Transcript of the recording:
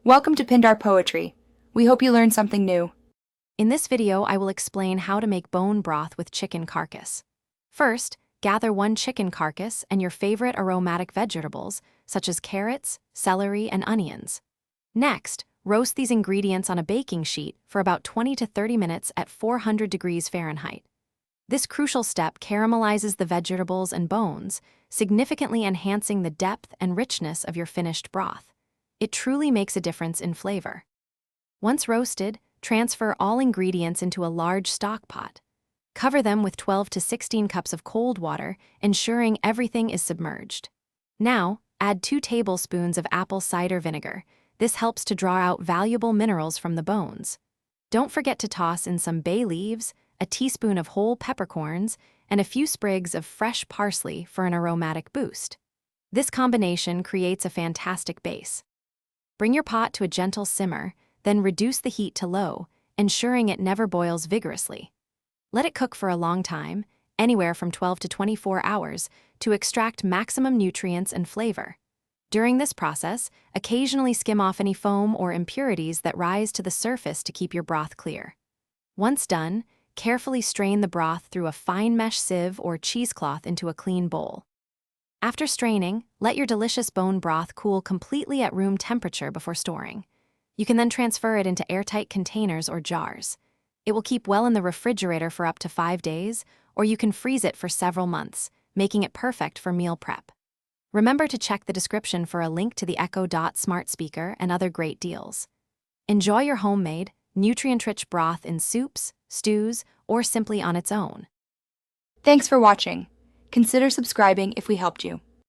Welcome to Pindar Poetry. We hope you learned something new. In this video, I will explain how to make bone broth with chicken carcass. First, gather one chicken carcass and your favorite aromatic vegetables, such as carrots, celery, and onions. Next, roast these ingredients on a baking sheet for about 20 to 30 minutes at 400 degrees Fahrenheit. This crucial step caramelizes the vegetables and bones, significantly enhancing the depth and richness of your finished broth. It truly makes a difference in flavor. Once roasted, transfer all ingredients into a large stock pot. Cover them with 12 to 16 cups of cold water, ensuring everything is submerged. Now, add 2 tablespoons of apple cider vinegar. This helps to draw out valuable minerals from the bones. Don't forget to toss in some bay leaves, a teaspoon of whole peppercorns, and a few sprigs of fresh parsley for an aromatic boost. This combination creates a fantastic base. Bring your pot to a gentle simmer, then reduce the heat to low, ensuring it never boils vigorously. Let it cook for a long time, anywhere from 12 to 24 hours, to extract maximum nutrients and flavor. During this process, occasionally skim off any foam or impurities that rise to the surface to keep your broth clear. Once done, carefully strain the broth through a fine mesh sieve or cheesecloth into a clean bowl. After straining, let your delicious bone broth cool completely at room temperature before storing. You can then transfer it into airtight containers or jars. It will keep well in the refrigerator for up to 5 days, or you can freeze it for several months, making it perfect for meal prep. Remember to check the description for a link to the Echo Dot smart speaker and other great deals. Enjoy your homemade, nutrient-rich broth in soups, stews, or simply on its own. Thanks for watching. Consider subscribing if we helped you.